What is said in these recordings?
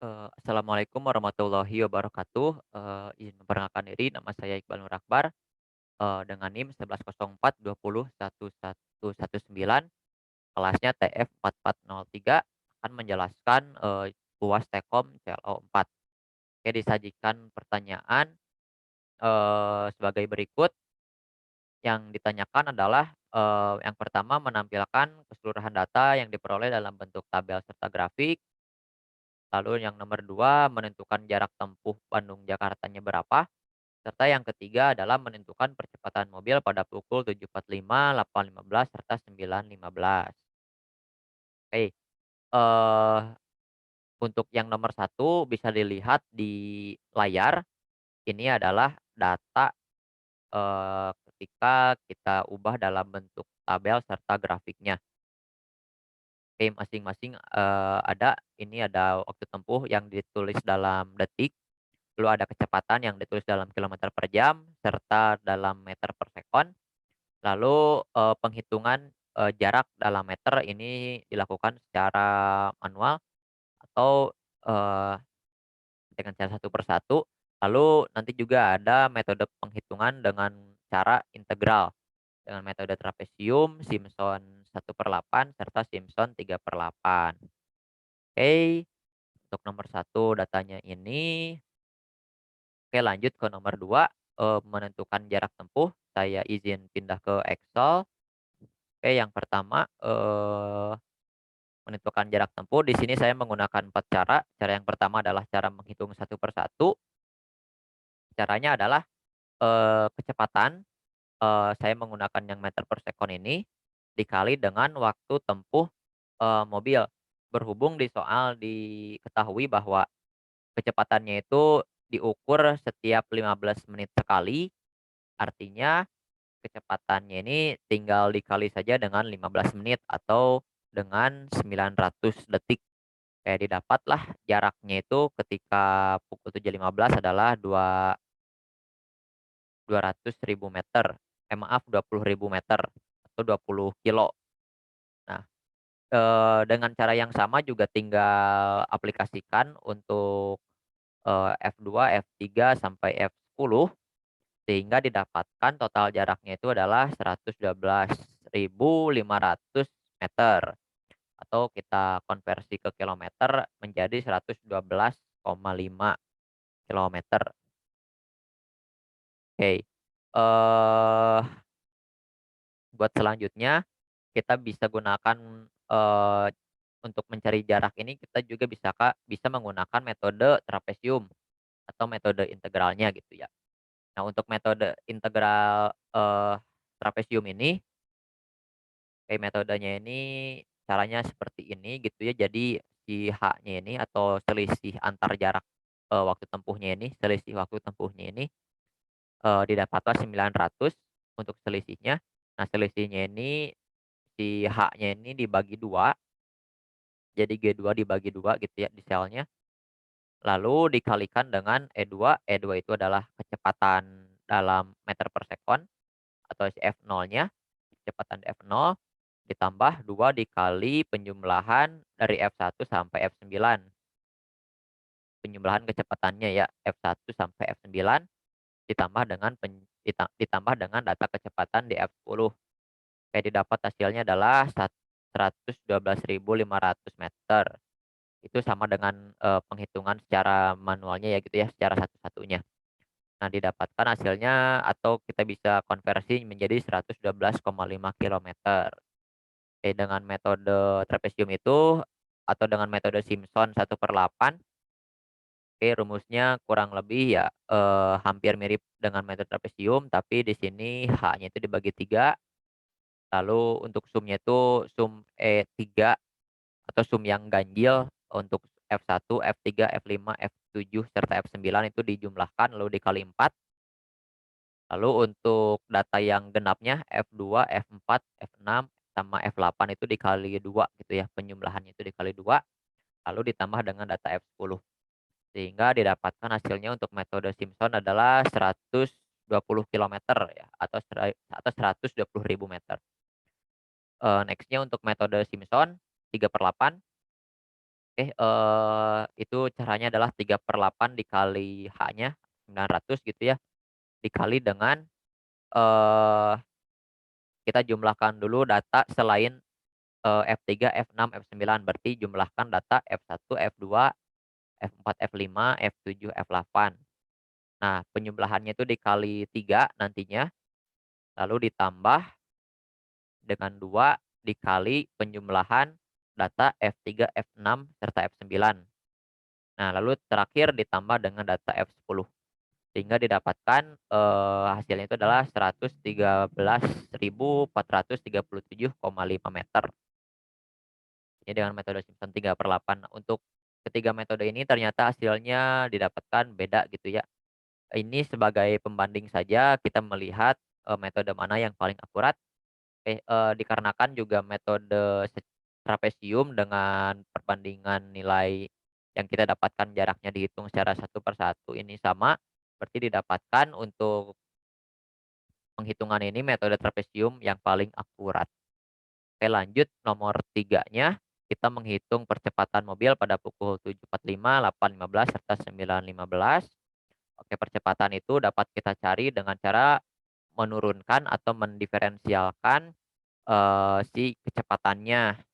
Assalamualaikum warahmatullahi wabarakatuh. Izin memperkenalkan diri, nama saya Iqbal Nur Akbar, dengan NIM 110420111119, kelasnya TF4403, akan menjelaskan, UAS Tekom CLO 4. Oke, disajikan pertanyaan, sebagai berikut. Yang ditanyakan adalah, yang pertama menampilkan keseluruhan data yang diperoleh dalam bentuk tabel serta grafik. Lalu yang nomor 2 menentukan jarak tempuh Bandung-Jakartanya berapa. Serta yang ketiga adalah menentukan percepatan mobil pada pukul 7.45, 8.15, serta 9.15. Oke, untuk yang nomor satu bisa dilihat di layar, ini adalah data, ketika kita ubah dalam bentuk tabel serta grafiknya. Oke, masing-masing, ada waktu tempuh yang ditulis dalam detik, lalu ada kecepatan yang ditulis dalam kilometer per jam, serta dalam meter per sekon. Lalu, penghitungan, jarak dalam meter ini dilakukan secara manual atau, dengan cara satu persatu. Lalu nanti juga ada metode penghitungan dengan cara integral, dengan metode trapesium, Simpson 1/8 serta Simpson 3/8. Oke, untuk nomor satu datanya ini. Oke, lanjut ke nomor 2, menentukan jarak tempuh. Saya izin pindah ke Excel. Oke, yang pertama, menentukan jarak tempuh. Di sini saya menggunakan 4 cara. Cara yang pertama adalah cara menghitung satu persatu. Caranya adalah, kecepatan, saya menggunakan yang meter per sekon ini, dikali dengan waktu tempuh, mobil. Berhubung di soal diketahui bahwa kecepatannya itu diukur setiap 15 menit sekali, artinya kecepatannya ini tinggal dikali saja dengan 15 menit atau dengan 900 detik. Kayak didapatlah jaraknya itu ketika pukul 7.15 adalah 200.000 meter, maaf, 20.000 meter atau 20 kilo. Nah, dengan cara yang sama juga tinggal aplikasikan untuk, F2, F3, sampai F10, sehingga didapatkan total jaraknya itu adalah 112.500 meter, atau kita konversi ke kilometer menjadi 112,5 kilometer. Oke, buat selanjutnya kita bisa gunakan, untuk mencari jarak ini kita juga bisa menggunakan metode trapesium atau metode integralnya gitu ya. Nah, untuk metode integral, trapesium ini, kayak metodenya ini caranya seperti ini gitu ya. Jadi si H-nya ini atau selisih antar jarak, selisih waktu tempuhnya ini, didapatlah 900 untuk selisihnya. Nah, selisihnya ini si H-nya ini dibagi 2, jadi G2 dibagi 2 gitu ya di selnya. Lalu dikalikan dengan E2 itu adalah kecepatan dalam meter per sekon atau si F0-nya, kecepatan F0 ditambah 2 dikali penjumlahan dari F1 sampai F9. Penjumlahan kecepatannya ya, F1 sampai F9 ditambah dengan data kecepatan di F10. Kayak didapat hasilnya adalah 112.500 meter. Itu sama dengan, penghitungan secara manualnya ya gitu ya, secara satu-satunya. Nah, didapatkan hasilnya atau kita bisa konversi menjadi 112,5 kilometer. Dengan metode trapesium itu atau dengan metode Simpson 1/8, rumusnya kurang lebih ya, hampir mirip dengan metode trapesium, tapi di sini H-nya itu dibagi 3, lalu untuk sumnya itu sum E3 atau sum yang ganjil untuk F1, F3, F5, F7, serta F9 itu dijumlahkan lalu dikali 4. Lalu untuk data yang genapnya F2, F4, F6, sama F8 itu dikali 2 gitu ya, penjumlahannya itu dikali 2, lalu ditambah dengan data F10. Sehingga didapatkan hasilnya untuk metode Simpson adalah 120 kilometer ya, atau 120.000 meter. Next-nya untuk metode Simpson 3/8, Oke, itu caranya adalah 3/8 dikali H-nya, 900 gitu ya, dikali dengan, eee, kita jumlahkan dulu data selain, F3, F6, F9, berarti jumlahkan data F1, F2, F4, F5, F7, F8. Nah, penjumlahannya itu dikali 3 nantinya, lalu ditambah dengan 2 dikali penjumlahan data F3, F6, serta F9. Nah, lalu terakhir ditambah dengan data F10. Sehingga didapatkan, hasilnya itu adalah 113.437,5 meter. Ini dengan metode Simpson 3/8. Untuk ketiga metode ini ternyata hasilnya didapatkan beda gitu ya. Ini sebagai pembanding saja kita melihat, metode mana yang paling akurat, dikarenakan juga metode trapesium dengan perbandingan nilai yang kita dapatkan jaraknya dihitung secara satu per satu ini sama, berarti didapatkan untuk penghitungan ini metode trapesium yang paling akurat. Oke, lanjut nomor tiganya, kita menghitung percepatan mobil pada pukul 7.45, 8.15, serta 9.15. Oke, percepatan itu dapat kita cari dengan cara menurunkan atau mendiferensialkan, si kecepatannya.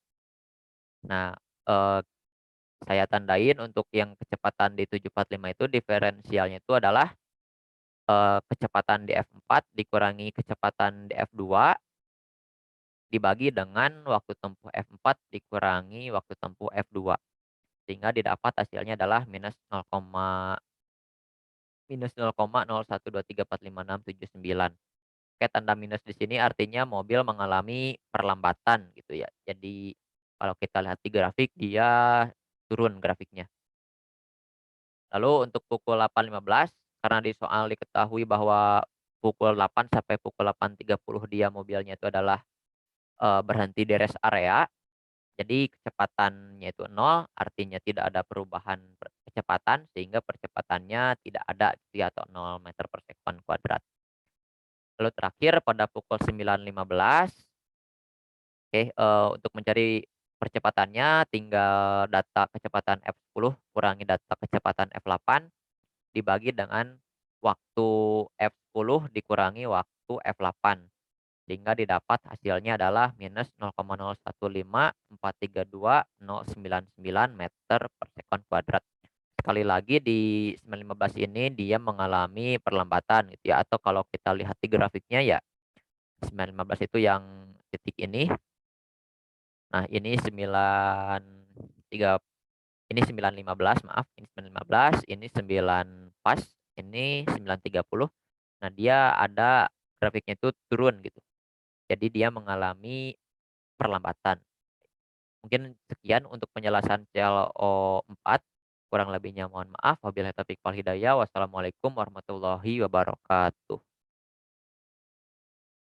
Nah, saya tandain untuk yang kecepatan di 745 itu diferensialnya itu adalah, kecepatan di F4 dikurangi kecepatan di F2 dibagi dengan waktu tempuh F4 dikurangi waktu tempuh F2, sehingga didapat hasilnya adalah minus 0,01234569. Oke, tanda minus di sini artinya mobil mengalami perlambatan gitu ya. Jadi kalau kita lihat di grafik dia turun grafiknya. Lalu untuk pukul 8.15 karena di soal diketahui bahwa pukul 8 sampai pukul 8.30 dia mobilnya itu adalah, berhenti di rest area. Jadi kecepatannya itu nol, artinya tidak ada perubahan kecepatan sehingga percepatannya tidak ada gitu ya atau 0 meter per sekon kuadrat. Lalu terakhir pada pukul 9.15, oke, untuk mencari percepatannya tinggal data kecepatan F10 kurangi data kecepatan F8 dibagi dengan waktu F10 dikurangi waktu F8. Sehingga didapat hasilnya adalah minus 0,015432,099 meter per sekon kuadrat. Sekali lagi di 915 ini dia mengalami perlambatan gitu ya, atau kalau kita lihat di grafiknya ya 915 itu yang titik ini. Nah, ini 915 maaf, ini 915, ini 9 pas, ini 9.30. Nah, dia ada grafiknya itu turun gitu. Jadi dia mengalami perlambatan. Mungkin sekian untuk penjelasan CLO 4, kurang lebihnya mohon maaf. Wabillahi taufiq wal hidayah. Wassalamualaikum warahmatullahi wabarakatuh.